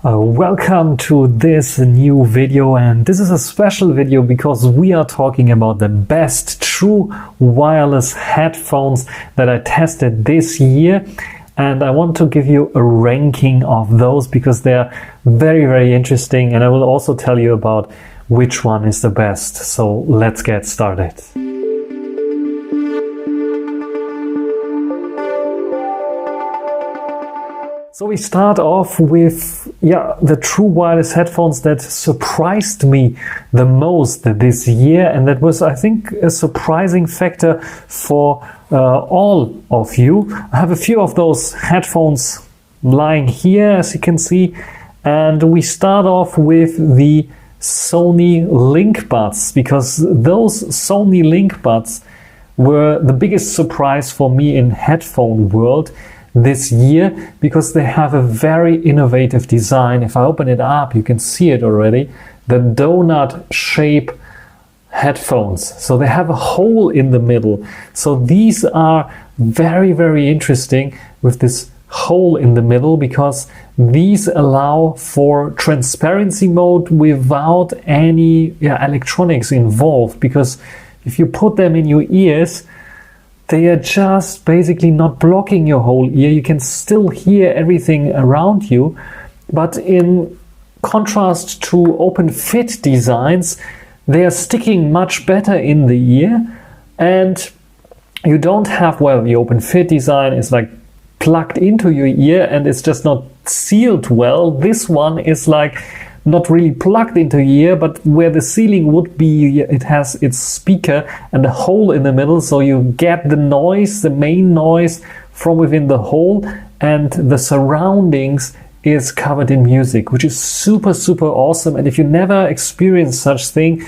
Welcome to this new video, and this is a special video because we are talking about the best true wireless headphones that I tested this year, and I want to give you a ranking of those because they're very interesting, and I will also tell you about which one is the best. So let's get started. So we start off with the true wireless headphones that surprised me the most this year, and that was, I think, a surprising factor for all of you. I have a few of those headphones lying here, as you can see, and we start off with the Sony LinkBuds, because those Sony LinkBuds were the biggest surprise for me in headphone world this year, because they have a very innovative design. If I open it up, you can see it already, the donut shape headphones. So they have a hole in the middle. So these are very interesting with this hole in the middle, because these allow for transparency mode without any electronics involved. Because if you put them in your ears, they are just basically not blocking your whole ear. You can still hear everything around you. But in contrast to open fit designs, they are sticking much better in the ear. And you don't have, the open fit design is like plugged into your ear and it's just not sealed well. This one is like not really plugged into your ear, but where the sealing would be, it has its speaker and a hole in the middle, so you get the noise, the main noise, from within the hole, and the surroundings is covered in music, which is super awesome. And if you never experienced such thing,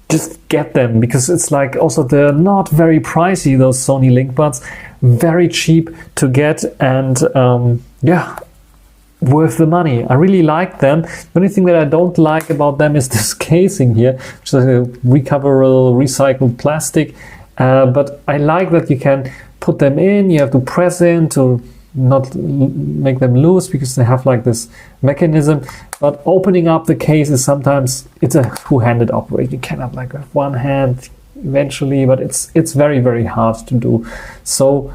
just get them, because it's like, also they're not very pricey, those Sony LinkBuds, very cheap to get, and worth the money. I really like them. The only thing that I don't like about them is this casing here, which is a recoverable recycled plastic, but I like that you can put them in. You have to press in to not make them loose, because they have like this mechanism. But opening up the case is sometimes, it's a two-handed operation. You cannot like have one hand eventually, but it's very hard to do. So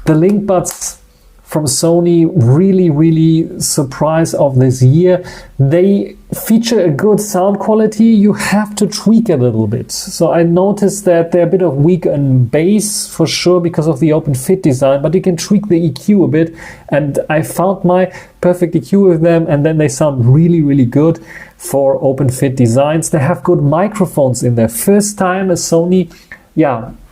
the LinkBuds from Sony, really surprise of this year. They feature a good sound quality. You have to tweak a little bit. So I noticed that they're a bit of weak on bass for sure because of the open fit design, but you can tweak the EQ a bit, and I found my perfect EQ with them, and then they sound really good for open fit designs. They have good microphones in there. First time a Sony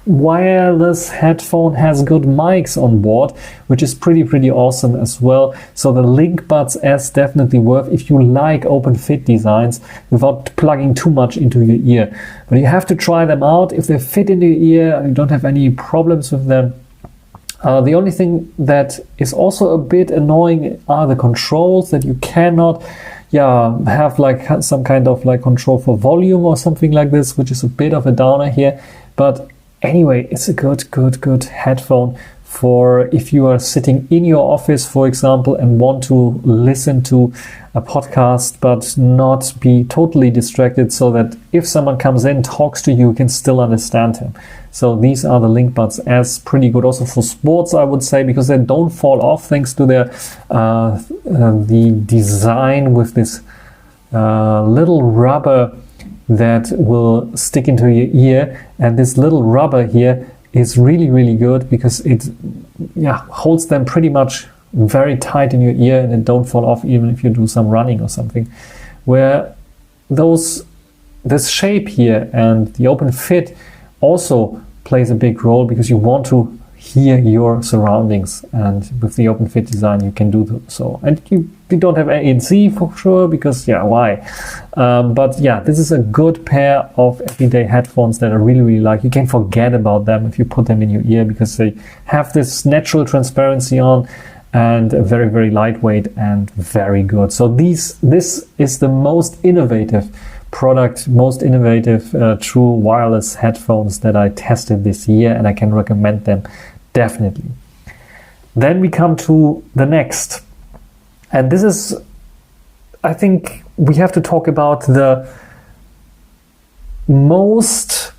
wireless headphone has good mics on board, which is pretty awesome as well. So the LinkBuds S definitely worth if you like open fit designs without plugging too much into your ear. But you have to try them out. If they fit into your ear, you don't have any problems with them. The only thing that is also a bit annoying are the controls, that you cannot have like some kind of like control for volume or something like this, which is a bit of a downer here. But anyway, it's a good headphone for if you are sitting in your office, for example, and want to listen to a podcast but not be totally distracted, so that if someone comes in, talks to you, you can still understand him. So these are the LinkBuds S, pretty good also for sports, I would say, because they don't fall off thanks to their the design with this little rubber that will stick into your ear. And this little rubber here is really good, because it holds them pretty much very tight in your ear, and it don't fall off even if you do some running or something. Where this shape here and the open fit also plays a big role, because you want to hear your surroundings, and with the open fit design you can do so. And you don't have ANC for sure, because why? But this is a good pair of everyday headphones that I really like. You can forget about them if you put them in your ear, because they have this natural transparency on, and very lightweight and very good. So this is the most innovative product, most innovative true wireless headphones that I tested this year, and I can recommend them definitely. Then we come to the next, and this is I think we have to talk about the most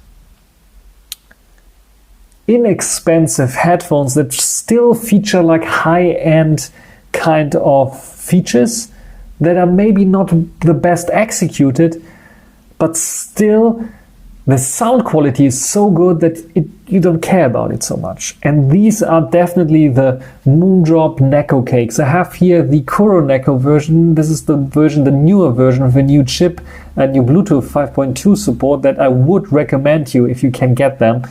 inexpensive headphones that still feature like high-end kind of features that are maybe not the best executed, but still the sound quality is so good that you don't care about it so much. And these are definitely the MoonDrop Nekocakes. I have here the Kuro Neko version. This is the newer version with a new chip and new Bluetooth 5.2 support that I would recommend you if you can get them.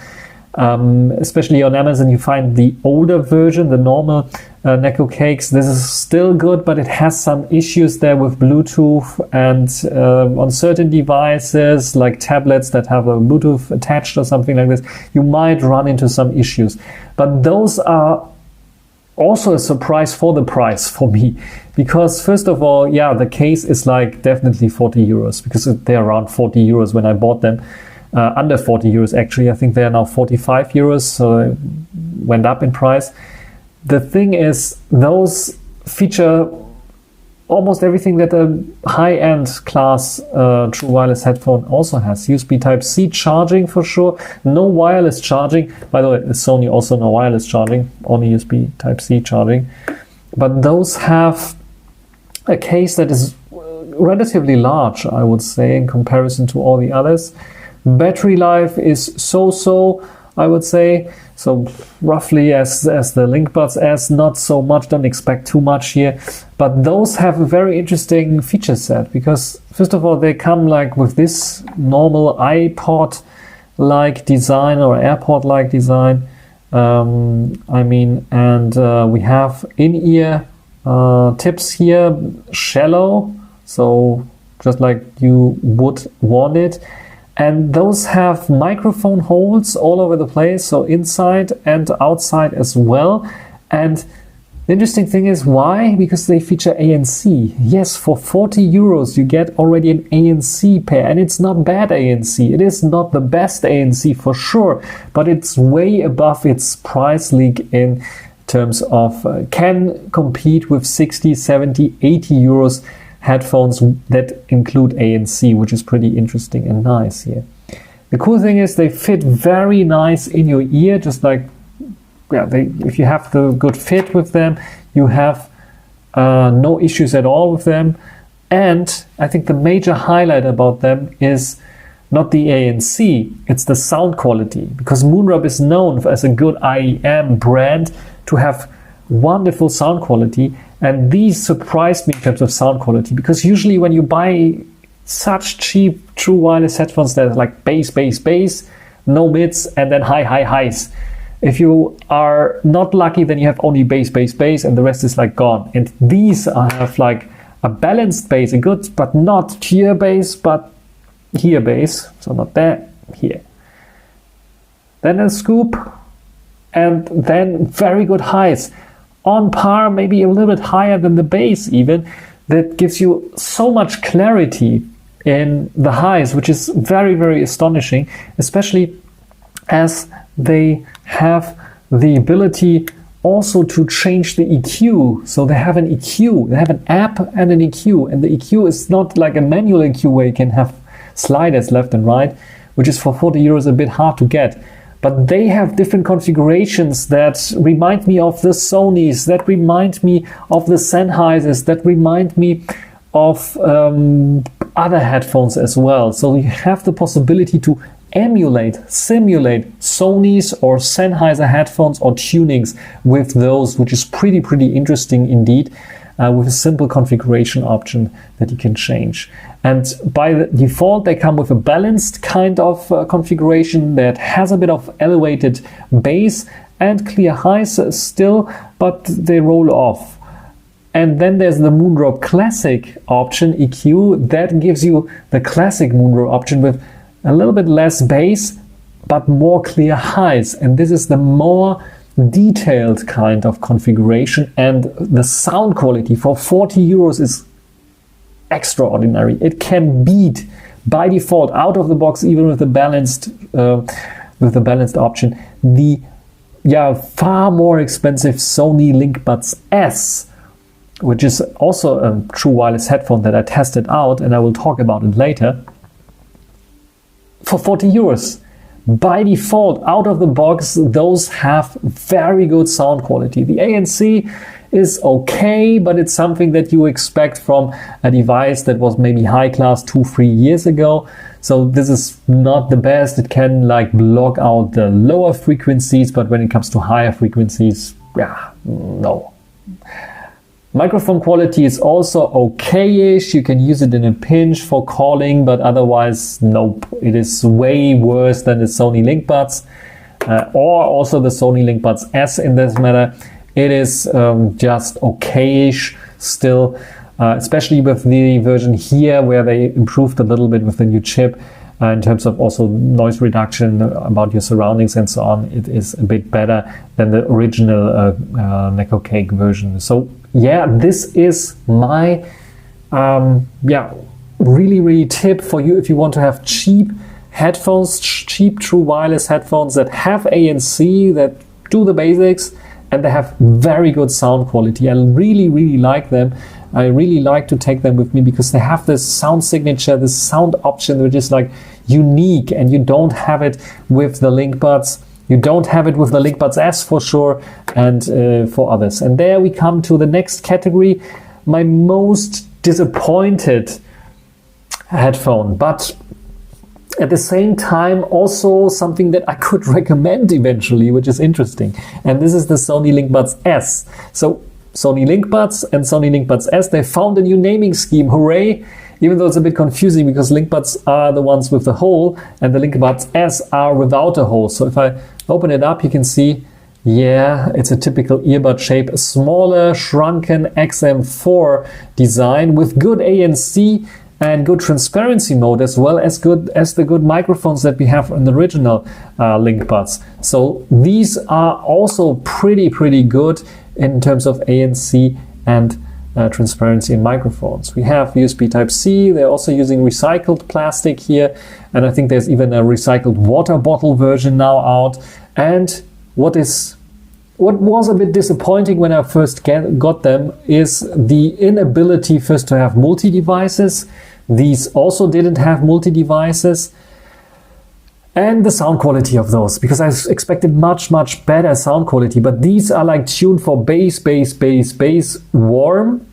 Especially on Amazon, you find the older version, the normal Nekocakes. This is still good, but it has some issues there with Bluetooth, and on certain devices like tablets that have a Bluetooth attached or something like this, you might run into some issues. But those are also a surprise for the price for me, because first of all, yeah, the case is like definitely 40 euros, because they're around 40 euros when I bought them. Under 40 euros actually. I think they are now 45 euros, so it went up in price. The thing is, those feature almost everything that a high-end class true wireless headphone also has. USB Type-C charging for sure, no wireless charging. By the way, Sony also no wireless charging, only USB Type-C charging. But those have a case that is relatively large, I would say, in comparison to all the others. Battery life is so-so, I would say. So roughly as the LinkBuds S, not so much, don't expect too much here. But those have a very interesting feature set, because first of all, they come like with this normal iPod-like design or AirPod-like design. We have in-ear tips here, shallow, so just like you would want it. And those have microphone holes all over the place, so inside and outside as well. And the interesting thing is why? Because they feature ANC. Yes, for 40 euros you get already an ANC pair, and it's not bad ANC. It is not the best ANC for sure, but it's way above its price league in terms of can compete with 60, 70, 80 euros headphones that include ANC, which is pretty interesting and nice here. The cool thing is they fit very nice in your ear, just like, yeah, if you have the good fit with them, you have no issues at all with them. And I think the major highlight about them is not the ANC, it's the sound quality, because MoonDrop is known as a good IEM brand to have wonderful sound quality. And these surprised me in terms of sound quality, because usually when you buy such cheap true wireless headphones that are like bass, bass, bass, no mids, and then high, high, highs. If you are not lucky, then you have only bass, bass, bass, and the rest is like gone. And these have like a balanced bass, a good, but not here bass, but here bass. So not there, here. Then a scoop, and then very good highs. On par, maybe a little bit higher than the bass even. That gives you so much clarity in the highs, which is very, very astonishing, especially as they have the ability also to change the EQ. So they have an EQ, they have an app and an EQ, and the EQ is not like a manual EQ where you can have sliders left and right, which is for 40 euros a bit hard to get. But they have different configurations that remind me of the Sonys, that remind me of the Sennheisers, that remind me of other headphones as well. So you have the possibility to emulate, simulate Sonys or Sennheiser headphones or tunings with those, which is pretty interesting indeed, with a simple configuration option that you can change. And by the default, they come with a balanced kind of configuration that has a bit of elevated bass and clear highs still, but they roll off. And then there's the MoonDrop Classic option, EQ, that gives you the classic MoonDrop option with a little bit less bass, but more clear highs. And this is the more detailed kind of configuration, and the sound quality for 40 euros is extraordinary. It can beat by default out of the box, even with the balanced option, the far more expensive Sony LinkBuds S. which is also a true wireless headphone that I tested out, and I will talk about it later, for 40 euros. By default, out of the box, those have very good sound quality. The ANC is okay, but it's something that you expect from a device that was maybe high class 2-3 years ago. So this is not the best. It can like block out the lower frequencies, but when it comes to higher frequencies, yeah, no. Microphone quality is also okay-ish. You can use it in a pinch for calling, but otherwise, nope. It is way worse than the Sony LinkBuds or also the Sony LinkBuds S in this matter. It is just okay-ish still, especially with the version here where they improved a little bit with the new chip in terms of also noise reduction about your surroundings and so on. It is a bit better than the original Nekocake version. So yeah, this is my really tip for you if you want to have cheap headphones, cheap true wireless headphones that have ANC, that do the basics, and they have very good sound quality. I really like them. I really like to take them with me because they have this sound signature, this sound option which is like unique, and you don't have it with the LinkBuds. You don't have it with the LinkBuds S for sure, and for others. And there we come to the next category, my most disappointed headphone, but at the same time also something that I could recommend eventually, which is interesting. And this is the Sony LinkBuds S. So Sony LinkBuds and Sony LinkBuds S, they found a new naming scheme, hooray! Even though it's a bit confusing because LinkBuds are the ones with the hole and the LinkBuds S are without a hole. So if I open it up, you can see, yeah, it's a typical earbud shape, a smaller, shrunken XM4 design with good ANC and good transparency mode, as well as the good microphones that we have in the original LinkBuds. So these are also pretty good in terms of ANC and transparency in microphones. We have USB Type-C. They're also using recycled plastic here, and I think there's even a recycled water bottle version now out. And what was a bit disappointing when I first got them is the inability first to have multi-devices. These also didn't have multi-devices. And the sound quality of those, because I expected much better sound quality, but these are like tuned for bass, warm.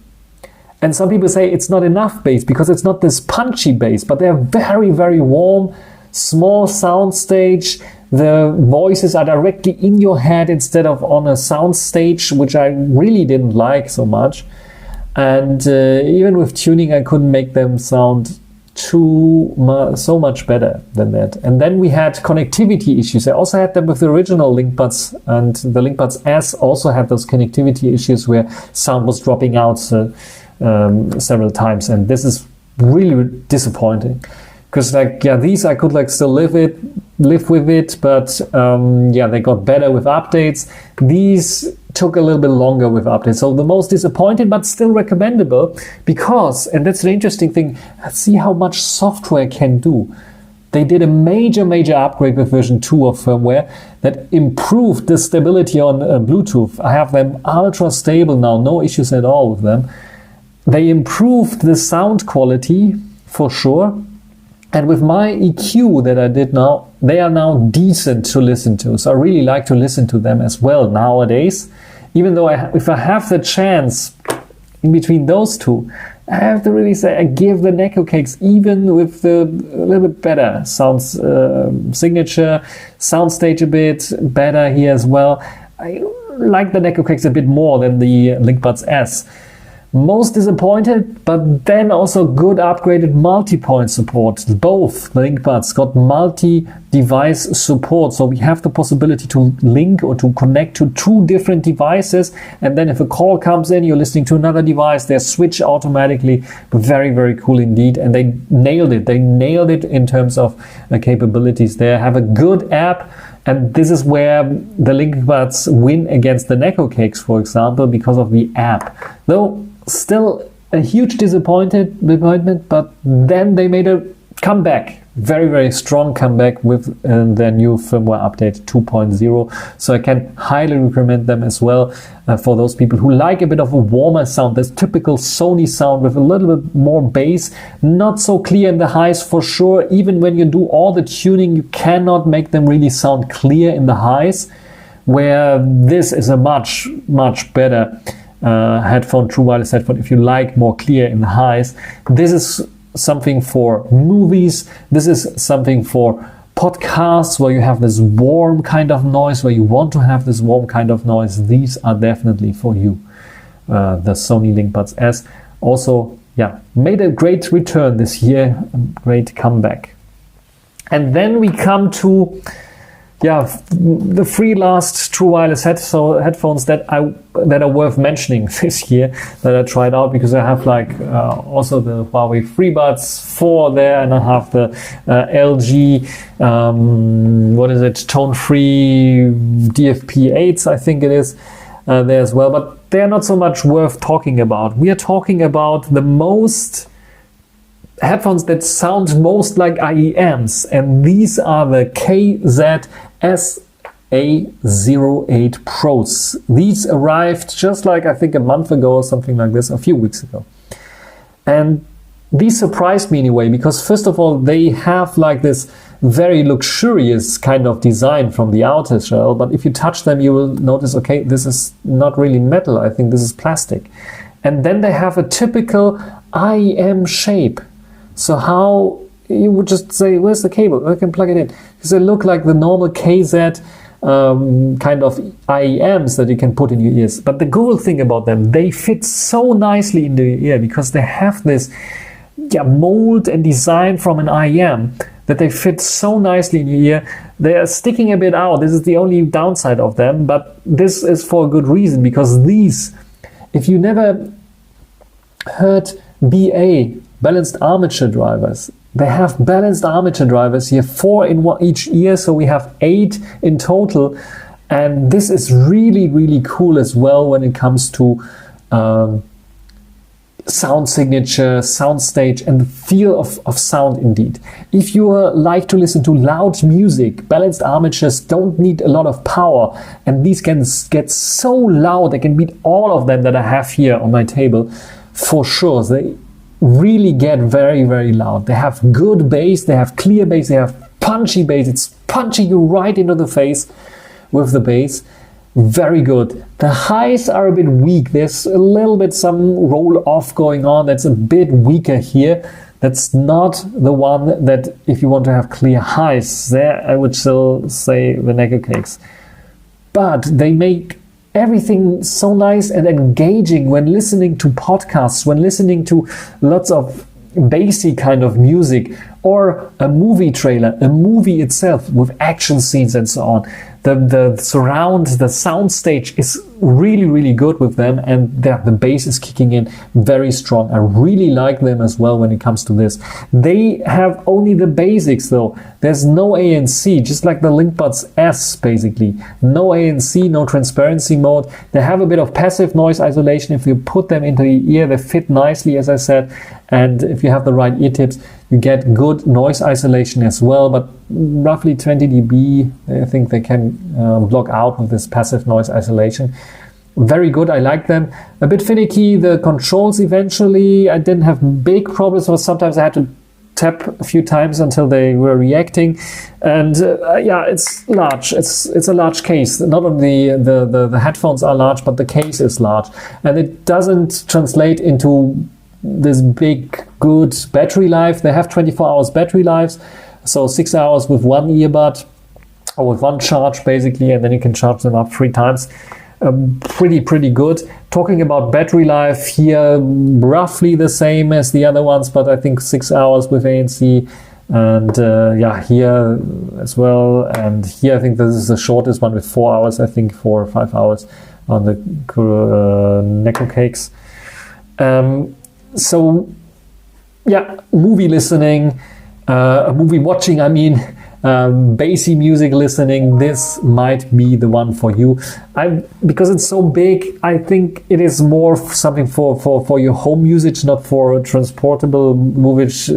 And some people say it's not enough bass because it's not this punchy bass, but they're very warm, small sound stage. The voices are directly in your head instead of on a sound stage, which I really didn't like so much. And even with tuning, I couldn't make them sound so much better than that. And then we had connectivity issues. I also had them with the original LinkBuds, and the LinkBuds S also had those connectivity issues where sound was dropping out several times, and this is really disappointing because these I could still live with it, but they got better with updates. These took a little bit longer with updates. So the most disappointed, but still recommendable because, and that's the interesting thing, see how much software can do. They did a major upgrade with version 2 of firmware that improved the stability on Bluetooth. I have them ultra stable now, no issues at all with them. They improved the sound quality for sure. And with my EQ that I did now, they are now decent to listen to. So I really like to listen to them as well nowadays. Even though if I have the chance in between those two, I have to really say I give the Nekocakes, even with the a little bit better sounds signature, sound stage a bit better here as well. I like the Nekocakes a bit more than the LinkBuds S. Most disappointed, but then also good upgraded multi-point support. Both LinkBuds got multi-device support, so we have the possibility to link or to connect to 2 different devices, and then if a call comes in, you're listening to another device, they switch automatically. Very cool indeed, and they nailed it. They nailed it in terms of capabilities there. Have a good app, and this is where the LinkBuds win against the Nekocakes, for example, because of the app. Though still a huge disappointment, but then they made a comeback, very, very strong comeback with their new firmware update 2.0. So I can highly recommend them as well for those people who like a bit of a warmer sound. This typical Sony sound with a little bit more bass, not so clear in the highs for sure. Even when you do all the tuning, you cannot make them really sound clear in the highs, where this is a much, much better headphone, true wireless headphone, if you like more clear in the highs. This is something for movies. This is something for podcasts where you have this warm kind of noise, where you want to have this warm kind of noise. These are definitely for you. The Sony LinkBuds S also, made a great return this year, a great comeback. And then we come to the three last true wireless headphones that are worth mentioning this year that I tried out, because I have also the Huawei FreeBuds 4 there, and I have the LG Tone Free DFP8s, I think it is, there as well. But they're not so much worth talking about. We are talking about the most headphones that sound most like IEMs, and these are the SA08 Pros. These arrived just I think a month ago or something like this, a few weeks ago. And these surprised me in a way, because first of all, they have this very luxurious kind of design from the outer shell, but if you touch them, you will notice, okay, this is not really metal. I think this is plastic. And then they have a typical IEM shape. So how you would just say, where's the cable? I can plug it in. Because they look like the normal KZ kind of IEMs that you can put in your ears. But the cool thing about them, they fit so nicely into your ear, because they have this mold and design from an IEM that they fit so nicely in your ear. They are sticking a bit out. This is the only downside of them, but this is for a good reason, because these, if you never heard BA, balanced armature drivers, they have balanced armature drivers here, 4 in each ear, so we have 8 in total. And this is really, really cool as well when it comes to sound signature, sound stage, and the feel of sound indeed. If you like to listen to loud music, balanced armatures don't need a lot of power, and these can get so loud, they can beat all of them that I have here on my table for sure. They really get very, very loud. They have good bass, they have clear bass, they have punchy bass. It's punching you right into the face with the bass. Very good. The highs are a bit weak. There's a little bit some roll off going on. That's a bit weaker here. That's not the one that if you want to have clear highs. There I would still say the Nekocakes. But they make everything so nice and engaging when listening to podcasts, when listening to lots of bassy kind of music, or a movie trailer, a movie itself with action scenes and so on. The surround, the sound stage is really, really good with them, and the bass is kicking in very strong. I really like them as well when it comes to this. They have only the basics though. There's no ANC, just like the LinkBuds S basically. No ANC, no transparency mode. They have a bit of passive noise isolation. If you put them into your ear, they fit nicely, as I said. And if you have the right ear tips, you get good noise isolation as well, but roughly 20 dB, I think they can block out with this passive noise isolation. Very good, I like them. A bit finicky, the controls eventually. I didn't have big problems, but sometimes I had to tap a few times until they were reacting. And it's large. It's a large case. Not only the headphones are large, but the case is large. And it doesn't translate into this big, good battery life. They have 24 hours battery lives, so 6 hours with one earbud or with one charge basically, and then you can charge them up 3 times. Pretty good. Talking about battery life here, roughly the same as the other ones, but I think 6 hours with ANC, and here as well. And here I think this is the shortest one with 4 hours, I think 4 or 5 hours on the Nekocakes. So movie listening, movie watching, bassy music listening, this might be the one for you. Because it's so big, I think it is more something for your home usage, not for transportable movage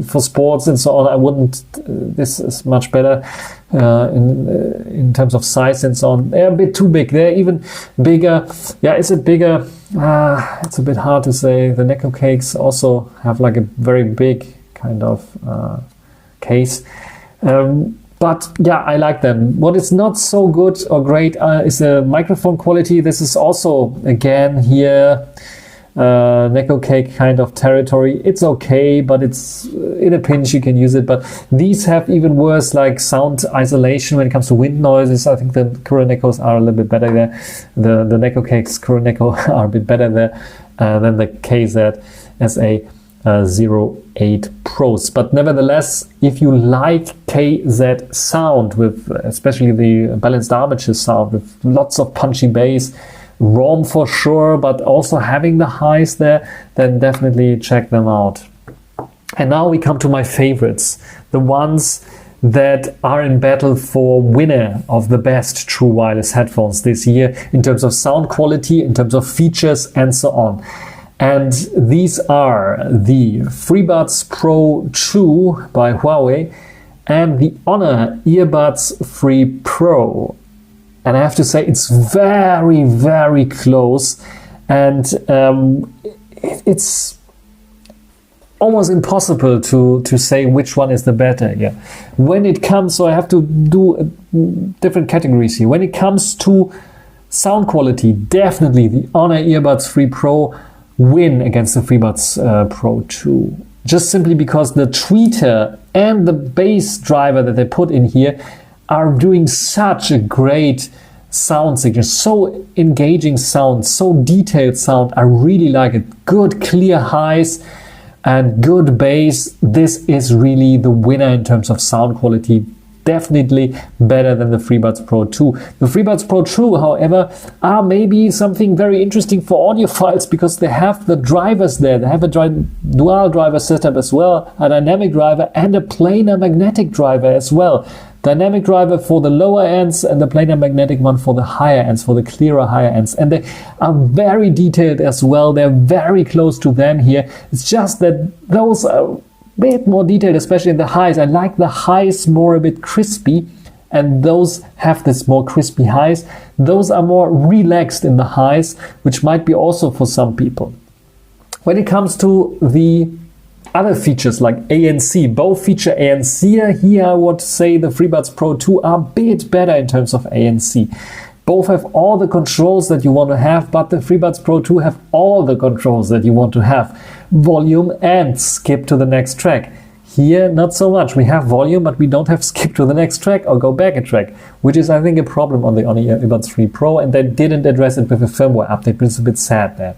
for sports and so on. I wouldn't. This is much better in terms of size and so on. They're a bit too big. They're even bigger. Yeah, it's a bigger. It's a bit hard to say. The Nekocakes also have like a very big kind of case. But yeah, I like them. What is not so good or great is the microphone quality. This is also, again, here, Nekocake kind of territory. It's okay, but it's in a pinch you can use it. But these have even worse like sound isolation when it comes to wind noises. I think the Kuronekos are a little bit better there. The Nekocakes Kuroneko are a bit better there than the KZ SA08 Pros. But nevertheless, if you like KZ sound, with especially the balanced armature sound with lots of punchy bass, ROM for sure, but also having the highs there, then definitely check them out. And now we come to my favorites, the ones that are in battle for winner of the best true wireless headphones this year in terms of sound quality, in terms of features and so on. And these are the FreeBuds Pro 2 by Huawei and the Honor Earbuds 3 Pro. And I have to say it's very, very close, and it's almost impossible to say which one is the better. Yeah, when it comes, so I have to do different categories here. When it comes to sound quality, definitely the Honor Earbuds 3 Pro win against the FreeBuds Pro 2. Just simply because the tweeter and the bass driver that they put in here are doing such a great sound signature, so engaging sound, so detailed sound. I really like it. Good clear highs and good bass. This is really the winner in terms of sound quality. Definitely better than the FreeBuds Pro 2. The FreeBuds Pro 2, however, are maybe something very interesting for audiophiles because they have the drivers there. They have a dual driver setup as well, a dynamic driver and a planar magnetic driver as well. Dynamic driver for the lower ends and the planar magnetic one for the higher ends, for the clearer higher ends. And they are very detailed as well. They're very close to them here. It's just that those are bit more detailed, especially in the highs. I like the highs more a bit crispy, and those have this more crispy highs. Those are more relaxed in the highs, which might be also for some people. When it comes to the other features like ANC, both feature ANC. Here I would say the FreeBuds Pro 2 are a bit better in terms of ANC. Both have all the controls that you want to have, but the FreeBuds Pro 2 have all the controls that you want to have. Volume and skip to the next track. Here, not so much. We have volume, but we don't have skip to the next track or go back a track, which is, I think, a problem on the Honor Earbuds 3 Pro, and they didn't address it with a firmware update, which is a bit sad there.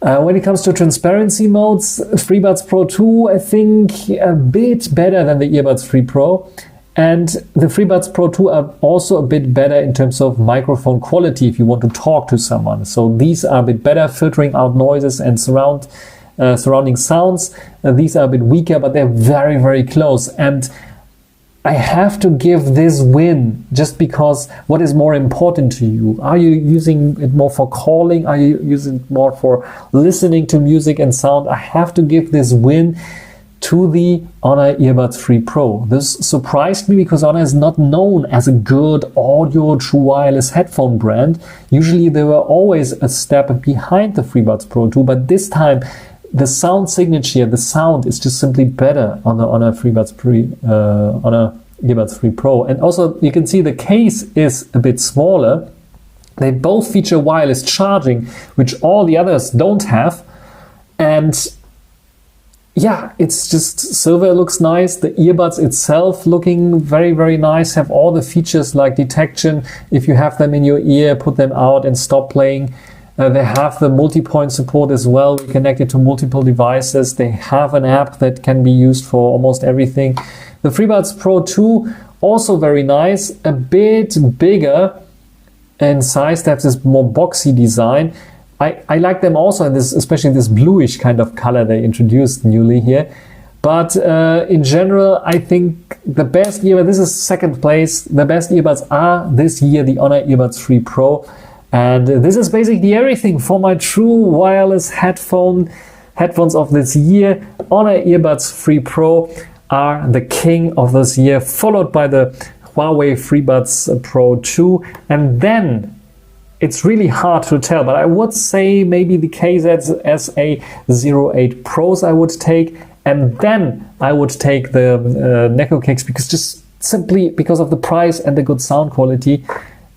When it comes to transparency modes, FreeBuds Pro 2, I think, a bit better than the Earbuds 3 Pro. And the FreeBuds Pro 2 are also a bit better in terms of microphone quality if you want to talk to someone. So these are a bit better, filtering out noises and surrounding sounds. These are a bit weaker, but they're very, very close. And I have to give this win just because what is more important to you? Are you using it more for calling? Are you using it more for listening to music and sound? I have to give this win to the Honor Earbuds 3 Pro. This surprised me because Honor is not known as a good audio true wireless headphone brand. Usually they were always a step behind the FreeBuds Pro 2, but this time the sound signature, the sound is just simply better on the Honor Earbuds 3 Pro. And also you can see the case is a bit smaller. They both feature wireless charging, which all the others don't have. And yeah, it's just silver, looks nice. The earbuds itself looking very, very nice. Have all the features like detection. If you have them in your ear, put them out and stop playing. They have the multi-point support as well. We connect it to multiple devices. They have an app that can be used for almost everything. The FreeBuds Pro 2, also very nice. A bit bigger in size. They have this more boxy design. I like them also in this, especially this bluish kind of color they introduced newly here. But in general, I think the best earbuds, this is second place, the best earbuds are this year the Honor Earbuds 3 Pro. And this is basically everything for my true wireless headphones of this year. Honor Earbuds 3 Pro are the king of this year, followed by the Huawei FreeBuds Pro 2. And then it's really hard to tell, but I would say maybe the KZ SA08 Pros I would take. And then I would take the Nekocakes, because just simply because of the price and the good sound quality.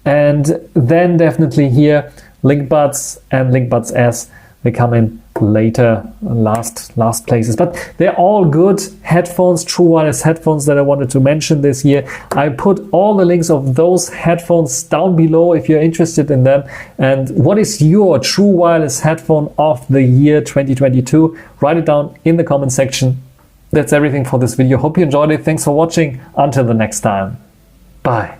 And then definitely here, LinkBuds and LinkBuds S, they come in later, last places. But they're all good headphones, true wireless headphones that I wanted to mention this year. I put all the links of those headphones down below if you're interested in them. And what is your true wireless headphone of the year 2022? Write it down in the comment section. That's everything for this video. Hope you enjoyed it. Thanks for watching. Until the next time. Bye.